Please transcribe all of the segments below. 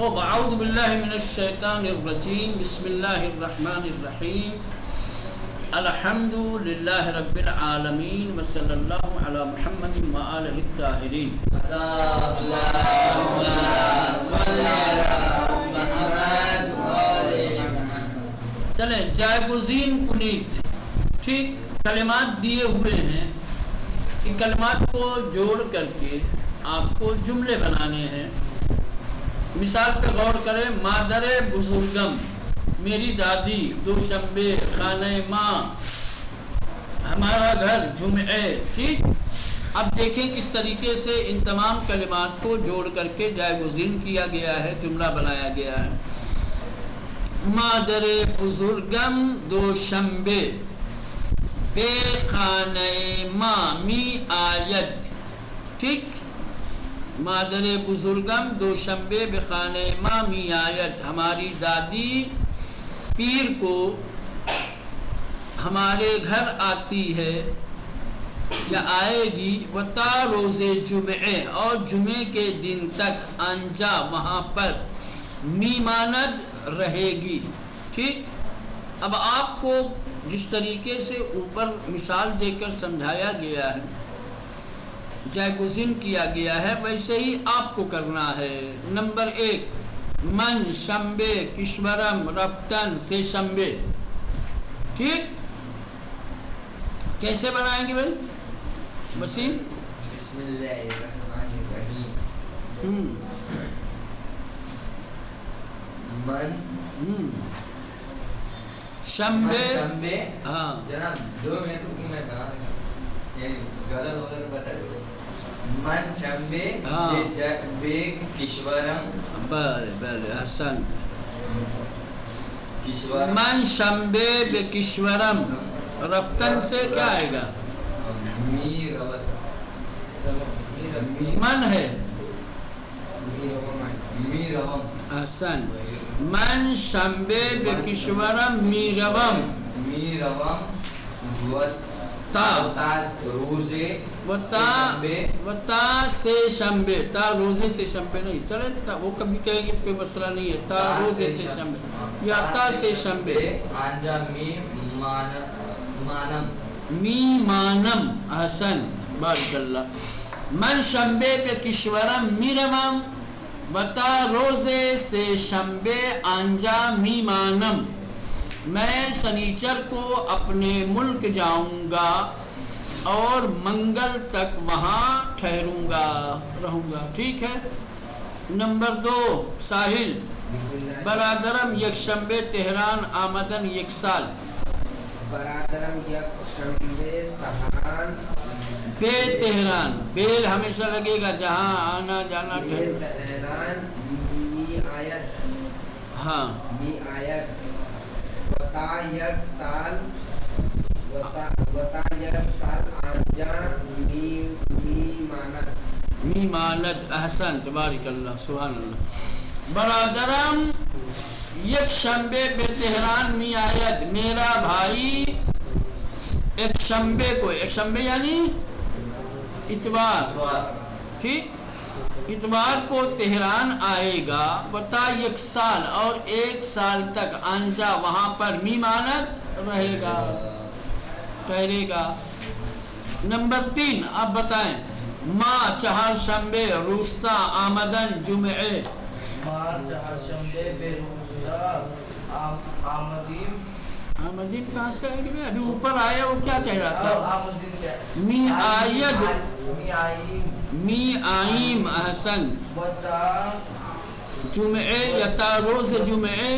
خوب اعوذ باللہ من الشیطان الرجیم بسم اللہ الرحمن الرحیم الحمد للہ رب العالمین وصلی اللہ علی محمد وآلہ الطاہرین. چلیں جایگزین کنیت. ٹھیک، کلمات دیے ہوئے ہیں، ان کلمات کو جوڑ کر کے آپ کو جملے بنانے ہیں. مثال پہ غور کریں. مادر بزرگم میری دادی، دوشنبے خانہ ماں ہمارا گھر، جمعے. ٹھیک، اب دیکھیں کس طریقے سے ان تمام کلمات کو جوڑ کر کے جایگزین کیا گیا ہے، جملہ بنایا گیا ہے. مادر بزرگم دوشنبے بے خانہ ماں می آید. ٹھیک، مادر بزرگم دوشنبے بے خانہ ماں می آید، ہماری دادی پیر کو ہمارے گھر آتی ہے یا آئے گی. وتا روز جمعے، اور جمعے کے دن تک. انجا وہاں پر، میماند رہے گی. ٹھیک، اب آپ کو جس طریقے سے اوپر مثال دے کر سمجھایا گیا ہے، جایگزین کیا گیا ہے، ویسے ہی آپ کو کرنا ہے. نمبر 1، من شمبے کشورم رفتن سے شمبے. ٹھیک، کیسے بنائیں گے بھائی وسیم؟ بسم اللہ الرحمن الرحیم. من شمبے. ہاں جناب 2 منٹ رکو، میں بنا رہا ہوں، غلط ہو کر بتا دو. من شمبے بے کشورم. بلے احسن. من شمبے بے کشورم رفتن سے کیا آئے گا؟ من ہے احسن. من شمبے بے کشورم میروم. وتا سے شمبے. تا روزے سے شمبے نہیں چلے، وہ کبھی کہے گی کوئی مسئلہ نہیں ہے. تا روزے سے شمبے یا تا سے شمبے. می مانم احسن بارک اللہ. من شمبے پہ کشورم میروم وتا روزے سے شمبے آنجا می مانم. میں سنیچر کو اپنے ملک جاؤں گا اور منگل تک وہاں ٹھہروں گا، رہوں گا. ٹھیک ہے. نمبر 2، ساحل. برادرم یک شمبے تہران آمدن یک سال. برادرم یک شمبے تہران بے تہران. بے ہمیشہ لگے گا جہاں آنا جانا. تہران می آیت. ہاں می آیت. وتا یک سال. وتا یک سال آنجا می ماند. می ماند احسن تبارک اللہ سبحان اللہ. برادرم یک شمبے بے تہران می آید. میرا بھائی ایک شمبے کو، ایک شمبے یعنی اتوار. ٹھیک، اتوار کو تہران آئے گا. وتا یک سال، اور 1 سال تک. آنجا وہاں پر. میمانت رہے گا، ٹھہرے گا. نمبر 3 آپ بتائیں. ماں چہار شمبے روستا آمدن جمعے. ماں چہار شمبے بے روستا آمدیم. آمدیم کہاں سے آئے گی؟ ابھی اوپر آیا، وہ کیا کہہ رہا تھا؟ می آید. می آئیم احسن. جمعے یتا روز جمعے.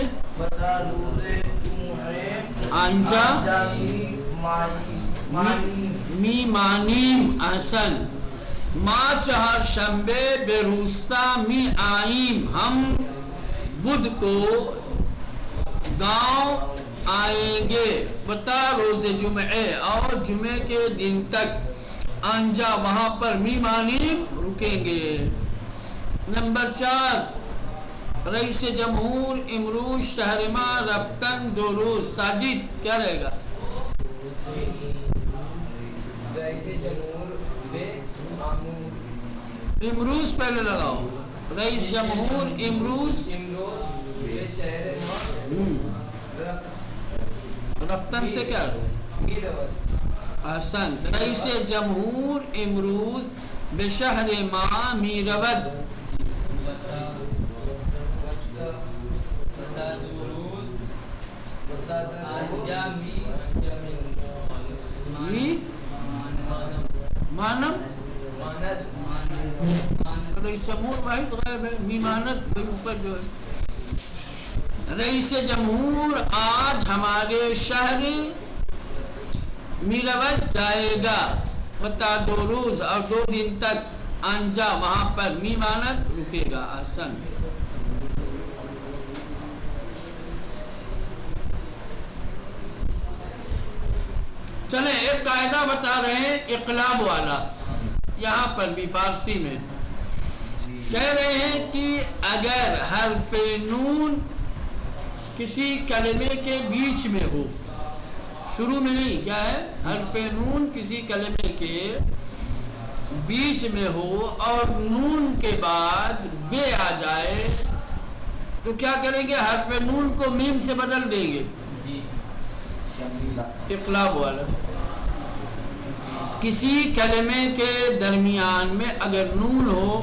آنجا می مانیم احسن. ماں چہار شمبے بے روستا می آئیم. ہم بدھ کو گاؤں آئیں گے. بتا روز جمعے، اور جمعے کے دن تک. آنجا وہاں پر. می مانیم رکیں گے. نمبر 4، رئیس جمہور امروز شہرما رفتن 2 روز. ساجد کیا رہے گا؟ رئیس جمہور امروز پہلے لگاؤ. رئیس جمہور امروز یہ شہر رفتن سے کیا احسن رئیس جمہور امروز بشہر ما میرود مانب رئیس جمہور واحد غائب ہے میمانت اوپر جو ہے رئیس جمہور آج ہمارے شہر میرود جائے گا بتا 2 روز اور 2 دن تک انجا وہاں پر میمانت رکے گا احسن چلیں ایک قاعدہ بتا رہے ہیں اقلاب والا یہاں پر بھی فارسی میں کہہ رہے ہیں کہ اگر حرف نون کسی کلمے کے بیچ میں ہو شروع میں نہیں کیا ہے حرف نون کسی کلمے کے بیچ میں ہو اور نون کے بعد بے آ جائے تو کیا کریں گے حرف نون کو میم سے بدل دیں گے اقلاب والا کسی کلمے کے درمیان میں اگر نون ہو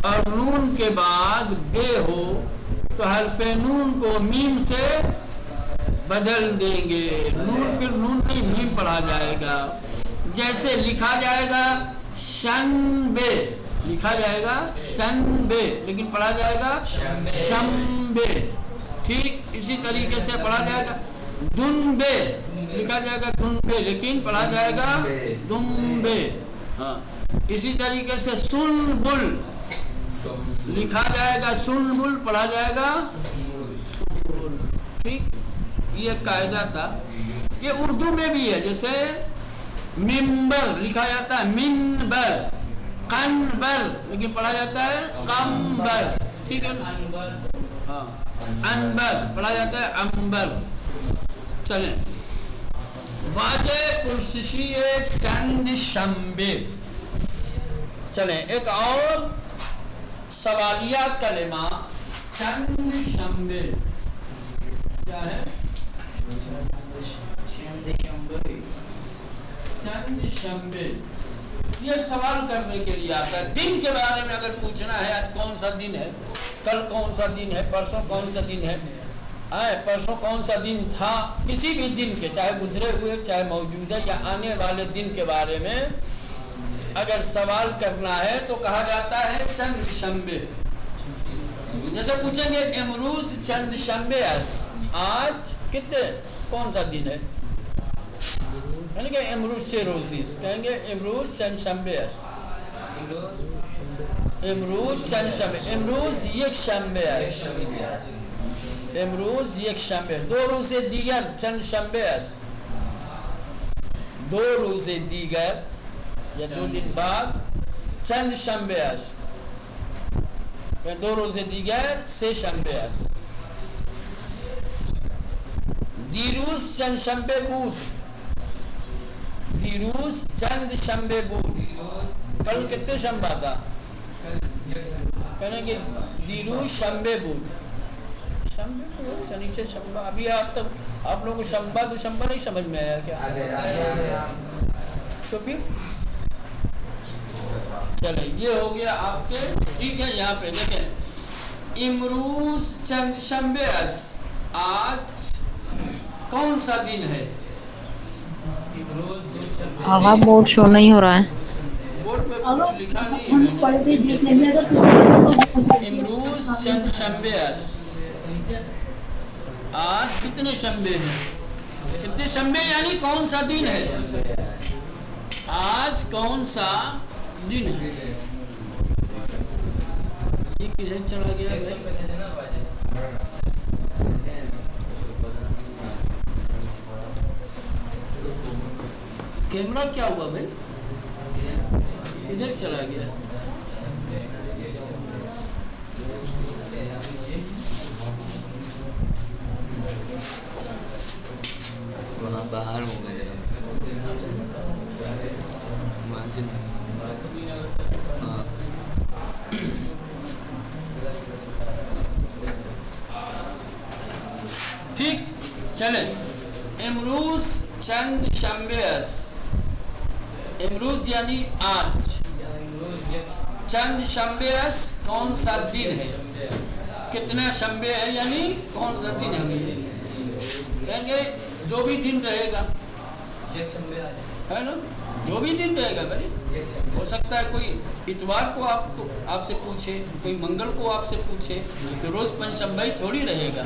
اور نون کے بعد بے ہو تو حرف نون کو میم سے بدل دیں گے نون پھر نون نہیں میم پڑھا جائے گا جیسے لکھا جائے گا شن بے لکھا جائے گا شن بے لیکن پڑھا جائے گا شم بے ٹھیک اسی طریقے سے پڑھا جائے گا دن بے لکھا جائے گا دن بے لیکن پڑھا جائے گا دم بے ہاں اسی طریقے سے سن بل لکھا جائے گا سن بل پڑھا جائے گا ٹھیک یہ قاعدہ تھا یہ اردو میں بھی ہے جیسے ممبر لکھا جاتا ہے منبر قنبر لیکن پڑھا جاتا ہے قمبر ٹھیک ہے ہاں انبر پڑھا جاتا ہے امبر چلیں واجہ پرسشی چند شنبے چلیں ایک اور سوالیہ کلمہ چند شنبے کیا ہے چند شنبے یہ سوال کرنے کے لیے آتا ہے دن کے بارے میں اگر پوچھنا ہے آج کون سا دن ہے کل کون سا دن ہے پرسوں کون سا دن ہے پرسوں کون سا دن تھا کسی بھی دن کے چاہے گزرے ہوئے چاہے موجودہ یا آنے والے دن کے بارے میں اگر سوال کرنا ہے تو کہا جاتا ہے چند شنبے جیسے پوچھیں گے امروز چند شنبے آج کتنے کون سا دن ہے یعنی کہ امروز چه روزی است کہیں گے امروز چند شنبه است امروز چند شنبه امروز یک شنبه است امروز یک شنبه است 2 روز دیگر چند شنبه است 2 روز دیگر یا 2 دن بعد چند شنبه است 2 روز دیگر 3 شنبه است دیروز چند شنبه بود دیروز چند شنبه بود کل کتنے شنبہ تھا کہنے کہ دیروز شنبے بود شنبے بود سنیچر شنبہ ابھی آپ لوگوں کو شنبہ تو شنبہ نہیں سمجھ میں آیا کیا تو پھر چلیں یہ ہو گیا آپ کے ٹھیک ہے یہاں پہ دیکھیں امروز چند شنبے است آج کون سا دن ہے آغا بورڈ شو نہیں ہو رہا ہے بورڈ پہ کچھ لکھا نہیں ہے امروز چند شنبے است آج کتنے شنبے ہیں کتنے شنبے یعنی کون سا دن ہے آج کون سا دن ہے یہ کدھر چلا گیا کیمرہ کیا ہوا بھائی ادھر چلا گیا وہاں باہر ہو گئے ٹھیک چلیں امروز چند شنبه است. امروز یعنی آج. چند شنبه است کون سا دن ہے. کتنا شنبه ہے یعنی کون سا دن ہے. کہیں گے جو بھی دن رہے گا ہے نا, جو بھی دن رہے گا بھائی. ہو سکتا ہے کوئی اتوار کو آپ سے پوچھے, کوئی منگل کو آپ سے پوچھے, تو روز پنجشنبہ ہی تھوڑی رہے گا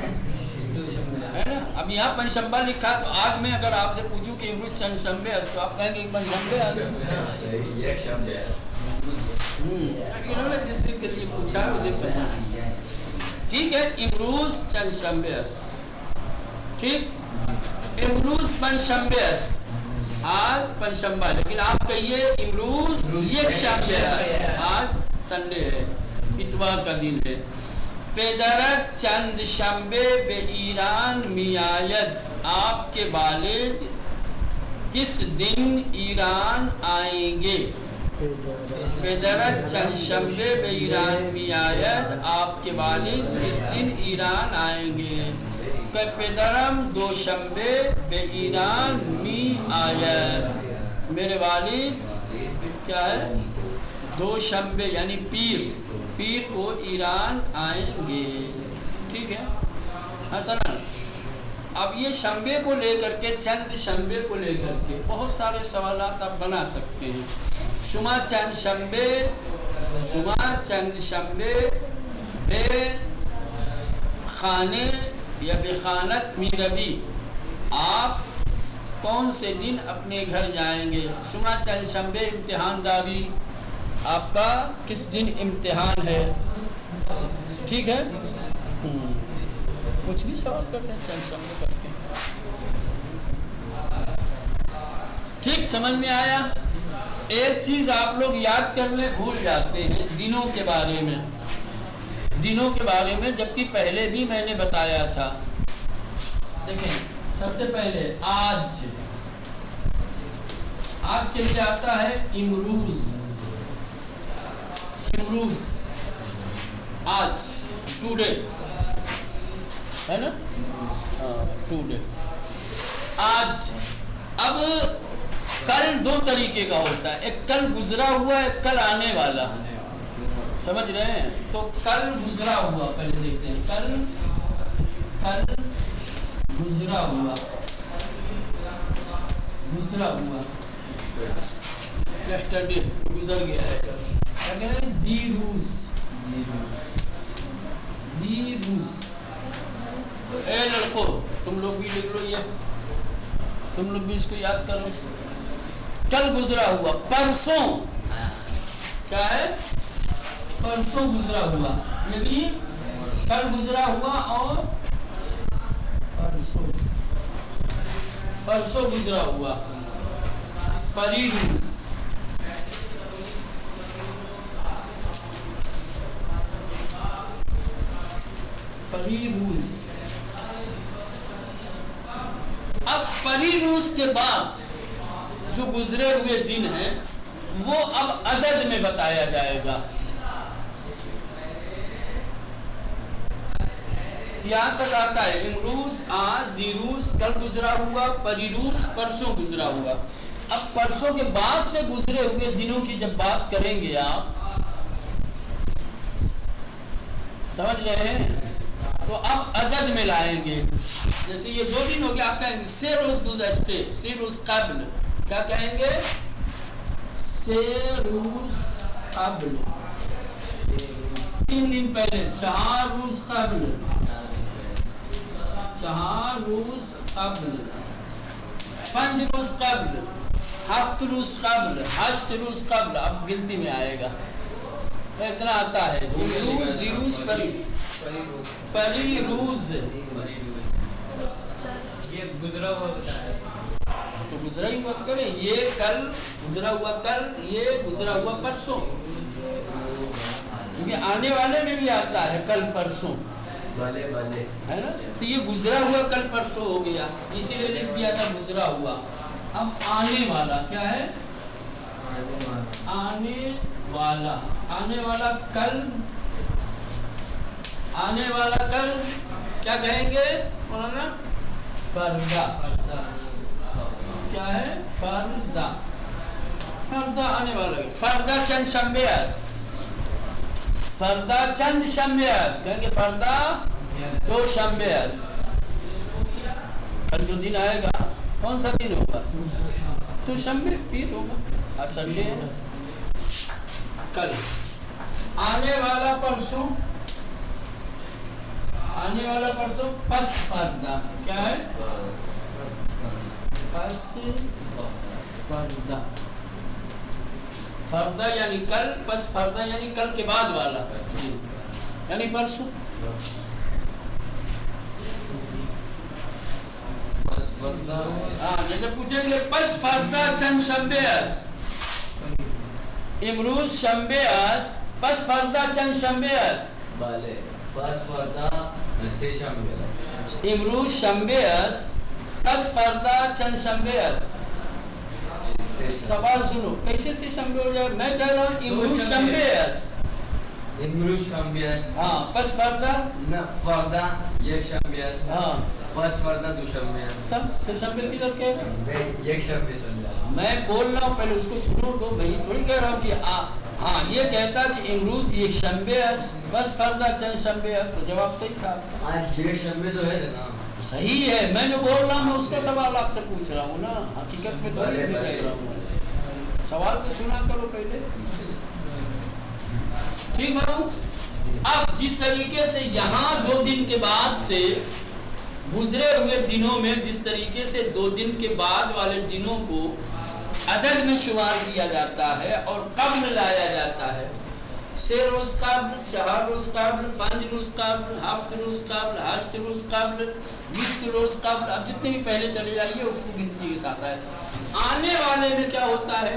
ہے نا. اب یہاں پنجشنبہ لکھا تو آج میں اگر آپ سے پوچھوں کہ امروز چند شنبے است تو آپ کہیں گے پنجشنبے است. انہوں نے جس دن کے لیے پوچھا ہے اس دن پہچان. ٹھیک ہے امروز چند شنبے است. ٹھیک امروز پنجشنبه است. آج پنجشنبہ, لیکن آپ کہیے امروز یک شنبه است. آج سنڈے ہے, اتوار کا دن ہے. پدرت چند شنبه به ایران میآید. آپ کے والد کس دن ایران آئیں گے. پدرت چند شنبه به ایران میآید. آپ کے والد کس دن ایران آئیں گے. کہ پدرم دوشنبه به ایران می آید. میرے والد کیا ہے دوشنبه یعنی پیر کو ایران آئیں گے. ٹھیک ہے حسنا. اب یہ شنبے کو لے کر کے, چند شنبے کو لے کر کے بہت سارے سوالات آپ بنا سکتے ہیں. شما چند شنبه به خانه یا بخانت میروی. آپ کون سے دن اپنے گھر جائیں گے. شما چند شنبه امتحان داری. آپ کا کس دن امتحان ہے. ٹھیک ہے کچھ بھی سوال کرتے ہیں چند شنبے کرتے ہیں. ٹھیک سمجھ میں آیا. ایک چیز آپ لوگ یاد کرنے بھول جاتے ہیں دنوں کے بارے میں. دنوں کے بارے میں جبکہ پہلے بھی میں نے بتایا تھا. دیکھیں سب سے پہلے آج کے لیے آتا ہے امروز. آج ٹوڈے ہے نا, ٹوڈے آج. اب کل دو طریقے کا ہوتا ہے. ایک کل گزرا ہوا, ایک کل آنے والا. سمجھ رہے ہیں. تو کل گزرا ہوا پہلے دیکھتے ہیں. کل گزرا ہوا یسٹرڈے گزر گیا ہے. کیا کہہ رہے ہیں دی روز. اے لڑکو تم لوگ بھی لکھ لو, یہ تم لوگ بھی اس کو یاد کرو. کل گزرا ہوا. پرسوں کیا ہے, پرسوں گزرا ہوا. یعنی کل گزرا ہوا اور پرسوں گزرا ہوا. پریروز. اب پریروز کے بعد جو گزرے ہوئے دن ہیں وہ اب عدد میں بتایا جائے گا. یہاں تک آتا ہے امروز, آج, دیروز کل گزرا ہوا, پریروز پرسوں گزرا ہوا. اب پرسوں کے بعد سے گزرے ہوئے دنوں کی جب بات کریں گے آپ, سمجھ رہے ہیں, تو اب عدد میں لائیں گے. جیسے یہ 2 دن ہو گیا, آپ کہیں گے سے روز گزشتے, سے روز قبل. کیا کہیں گے, سے روز قبل. 3 دن پہلے 4 روز قبل. 4 روز قبل. 5 روز قبل. 7 روز قبل. 8 روز قبل. اب گنتی میں آئے گا. اتنا آتا ہے. دیروز پریروز. یہ گزرا ہوا بتایا تو گزرا ہی وقت کریں. یہ کل گزرا ہوا کل, یہ گزرا ہوا پرسوں. کیونکہ آنے والے میں بھی آتا ہے کل پرسوں والے ہے نا. تو یہ گزرا ہوا کل پرسوں ہو گیا, اسی لیے لکھ دیا تھا گزرا ہوا. اب آنے والا کیا ہے, آنے والا کل. کیا کہیں گے, مولانا فردا کیا ہے؟ فردا فردا آنے والا ہے. فردا چند شنبه است. فردا چند شنبه است. کہیں گے فردا 2 شنبه است. کل جو دن آئے گا کون سا دن ہوگا؟ تو شنبے پیر ہوگا. اور سنڈے کل. آنے والا پرسوں پس فردا کیا ہے؟ پس فردا. فردا یعنی کل، پس فردا یعنی کل کے بعد والا یعنی پرسوں. جیسے پوچھیں گے پس فردا چند شنبه است. امروز شنبه است. پس فردا چند شنبه است. بله پس فردا 3 شنبه است. امروز شنبه است. پس فردا چند شنبه است. سوال سنو کیسے سے شنبه ہو جائے؟ میں کہہ رہا ہوں امروز شنبه است. امروز شنبه است. ہاں پس فردا نه فردا 1 شنبه است. ہاں پس فردا 2 شنبه است. تب سے شنبے کی طرف کہہ رہا ہوں. 1 شنبه است. میں بول رہا ہوں پہلے اس کو سنو تو میں تھوڑی کہہ رہا ہوں کہ ہاں یہ کہتا کہ امروز 1 شنبه است. بس فردا چند شنبه است. تو جواب صحیح تھا. آج 1 شنبه تو ہے نا. صحیح ہے. میں جو بول رہا ہوں میں اس کا سوال آپ سے پوچھ رہا ہوں نا. حقیقت میں تھوڑی میں کہہ رہا ہوں. سوال تو سنا کرو پہلے. ٹھیک ہے. اب جس طریقے سے یہاں 2 دن کے بعد سے گزرے ہوئے دنوں میں جس طریقے سے 2 دن کے بعد والے دنوں کو عدد میں شمار کیا جاتا ہے اور قبل لایا جاتا ہے. 3 روز قبل، 4 روز قبل، 5 روز قبل، 7 روز قبل، 8 روز قبل، 20 روز قبل. اب جتنے بھی پہلے چلے جائیے اس کو گنتی کے ساتھ ہے. آنے والے میں کیا ہوتا ہے؟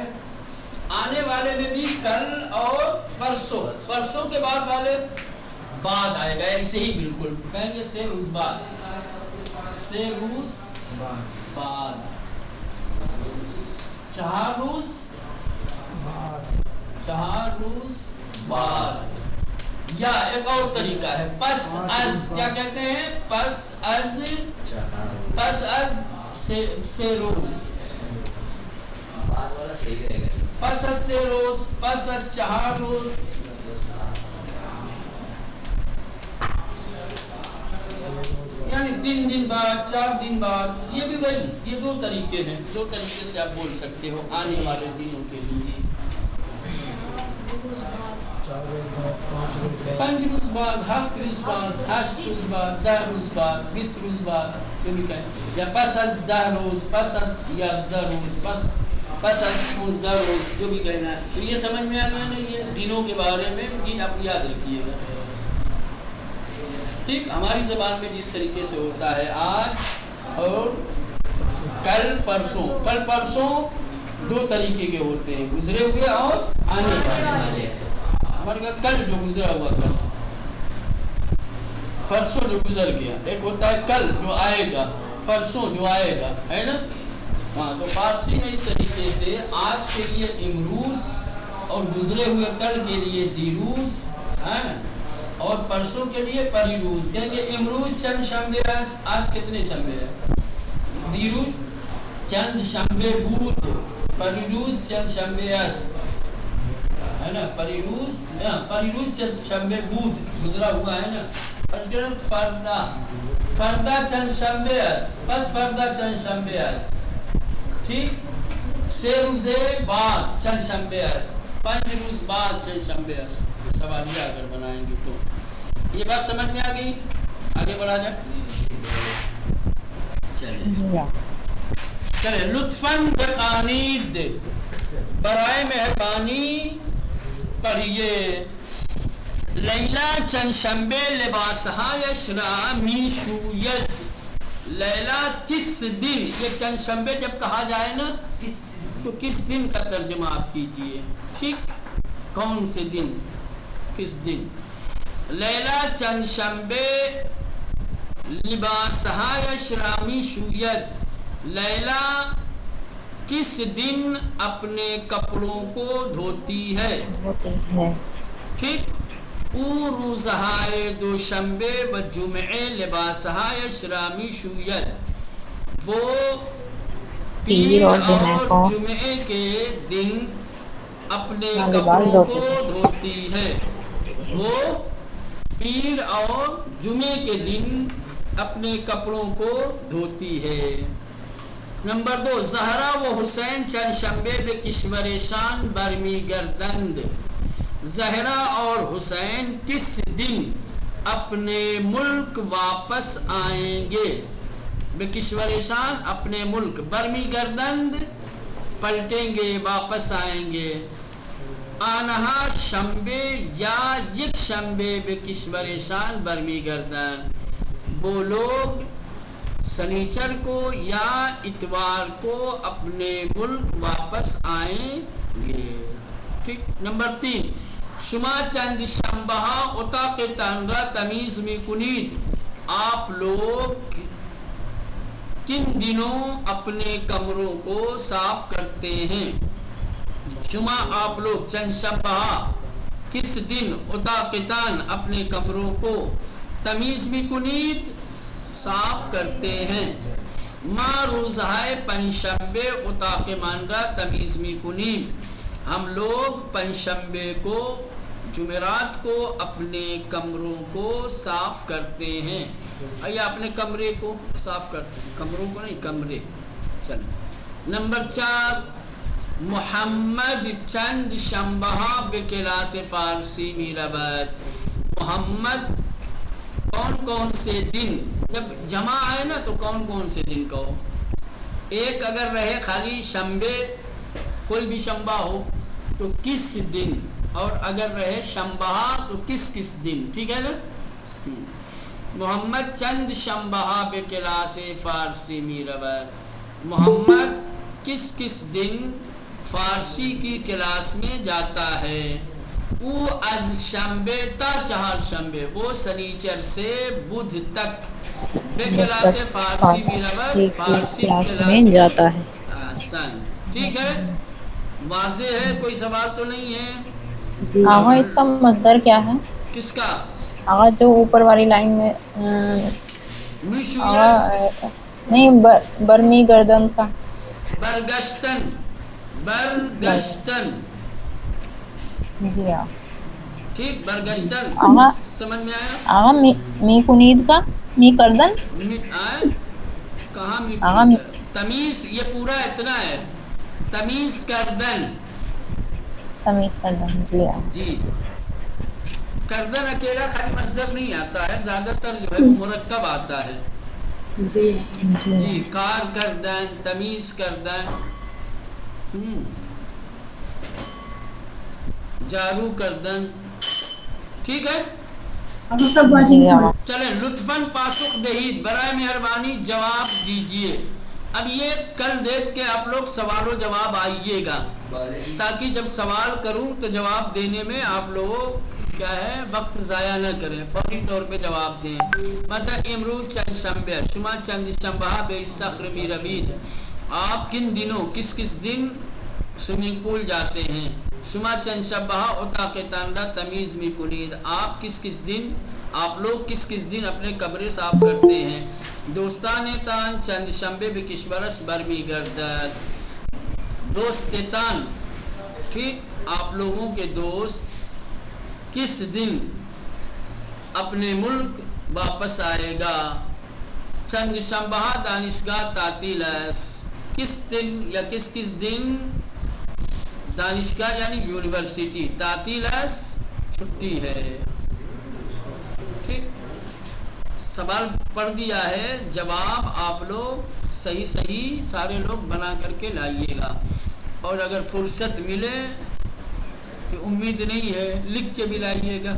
آنے والے میں بھی کل اور پرسوں. پرسوں کے بعد والے بعد آئے گا ایسے ہی بالکل. کہیں گے 3 روز بعد، 3 روز بعد، 4 روز، 4 روز بعد. یا ایک اور طریقہ ہے پس از. کیا کہتے ہیں؟ پس از 3 روز. پس از 3 روز، پس از 4 روز. یعنی 3 دن بعد، 4 دن بعد. یہ بھی وہی. یہ 2 طریقے ہیں. 2 طریقے سے آپ بول سکتے ہو آنے والے دنوں کے لیے. 5 روز بعد، 7 روز بعد، 8 روز بعد، 10 روز بعد، 20 روز بعد. جو بھی کہیں. یا پس از 10 روز، پس از 11 روز، پس از 15 روز. جو بھی کہنا ہے. تو یہ سمجھ میں آ گیا نا. یہ دنوں کے بارے میں یہ آپ یاد رکھیے گا. ٹھیک. ہماری زبان میں جس طریقے سے ہوتا ہے آج اور کل پرسوں. کل پرسوں 2 طریقے کے ہوتے ہیں، گزرے ہوئے اور آنے والے. ہمارے گھر کل جو گزرا ہوا تھا، پرسوں جو گزر گیا. ایک ہوتا ہے کل جو آئے گا، پرسوں جو آئے گا، ہے نا. ہاں تو فارسی میں اس طریقے سے آج کے لیے امروز اور گزرے ہوئے کل کے لیے دیروز اور پرسوں کے لیے پریروز. کہیں گے امروز چند شنبه است. آج کتنے شنبه ہے؟ دیروز چند شنبه بود. پریروز چند شنبه است، ہے نا. پریروز چند شنبه بود، گزرا ہوا ہے نا. فردا، فردا چند شنبه است. پس فردا چند شنبه است. ٹھیک. 3 روز بعد چند شنبه است. 5 روز بعد چند شنبه است. سوالیہ اگر بنائیں گے تو یہ بات سمجھ میں آ گئی. آگے بڑھا جائے. چلے. لطفاً بخوانید، برائے مہربانی پڑھیے. لیلا چند شنبه لباسهایش را می شوید. لیلا کس دن. یہ چند شنبه جب کہا جائے نا تو کس دن کا ترجمہ آپ کیجئے. ٹھیک. کون سے دن، کس دن. لیلا چند شنبه لباسهایش را می شوید. لیلا کس دن اپنے کپڑوں کو دھوتی ہے. ٹھیک. او روزهای دوشنبه و جمعه لباسهای شرامی شوید. وہ پیر اور جمعے کے دن اپنے کپڑوں کو دھوتی ہے. وہ پیر اور جمعے کے دن اپنے کپڑوں کو دھوتی ہے. نمبر 2 زہرا و حسین چند شنبے بے کشورشان برمی گردند. زہرا اور حسین کس دن اپنے ملک واپس آئیں گے؟ بے کشورشان اپنے ملک، برمی گردند پلٹیں گے، واپس آئیں گے. آنہا شنبے یا یک شنبے بے کشورشان برمی گردند. وہ لوگ سنیچر کو یا اتوار کو اپنے ملک واپس آئیں گے. ٹھیک. نمبر 3 شما چند شنبہ اتاق تنرا تمیز می کنید. آپ لوگ کن دنوں اپنے کمروں کو صاف کرتے ہیں؟ شما آپ لوگ چند شنبہ کس دن اتاقتان اپنے کمروں کو تمیز می کنید صاف کرتے ہیں. ما روزهای پنجشنبه اتاق من را تمیز می کنیم. ہم لوگ پنجشنبے کو جمعرات کو اپنے کمروں کو صاف کرتے ہیں. یا اپنے کمرے کو صاف کرتے ہیں، کمروں کو نہیں، کمرے. چلیں. نمبر 4 محمد چند شنبہ بے کلاس فارسی می رود. محمد کون کون سے دن، جب جمع ہے نا تو کون کون سے دن کہو. ایک اگر رہے خالی شنبے، کوئی بھی شنبہ ہو تو کس دن، اور اگر رہے شنبہ تو کس کس دن. ٹھیک ہے نا. محمد چند شنبہ بے کلاس فارسی می رود. محمد کس کس دن فارسی کی کلاس میں جاتا ہے. او از شنبے تا چہار شنبے، وہ سنیچر سے بدھ تک بے کلاس فارسی می رود، فارسی کلاس میں جاتا ہے. ٹھیک ہے. واضح ہے، کوئی سوال تو نہیں ہے؟ آغا اس کا مصدر کیا ہے؟ کس کا؟ آغا جو اوپر والی لائن میں نہیں، برمی گردن کا. برگشتن، برگشتن. جی ہاں. ٹھیک. برگشتن آغا سمجھ میں آیا؟ آغا می کنید کا، می کردن کہاں می آغا تمیز، یہ پورا اتنا ہے. تمیز کردن، تمیز کردن. جی ہاں. جی. کردن اکیلا خالی مصدر نہیں آتا ہے، زیادہ تر جو ہے مرکب آتا ہے. جی. کار کردن، تمیز کردن، جارو کردن. ٹھیک ہے. چلیں. لطفاً پاسخ دہید، برائے مہربانی جواب دیجئے. اب یہ کل دیکھ کے آپ لوگ سوال و جواب آئیے گا، تاکہ جب سوال کروں تو جواب دینے میں آپ لوگ کیا ہے وقت ضائع نہ کریں، فوری طور پہ جواب دیں. مثلا امروز چند شنبہ، شما چند شنبہ بے صخر می روید. آپ کن دنوں، کس کس دن سوئمنگ پول جاتے ہیں. شما چند شنبہ اتاق تنرا تمیز می کنید. آپ کس کس دن، آپ لوگ کس کس دن اپنے کمرے صاف کرتے ہیں. دوستان تان چند شنبے بے کشورش برمی گردد. دوستان، ٹھیک، آپ لوگوں کے دوست کس دن اپنے ملک واپس آئے گا. چند شنبہ دانشگاہ تعطیل است. کس دن یا کس کس دن دانشگاہ یعنی یونیورسٹی تعطیل است، چھٹی ہے. ٹھیک. سوال پڑھ دیا ہے، جواب آپ لوگ صحیح سارے لوگ بنا کر کے لائیے گا. اور اگر فرصت ملے، امید نہیں ہے، لکھ کے بھی لائیے گا.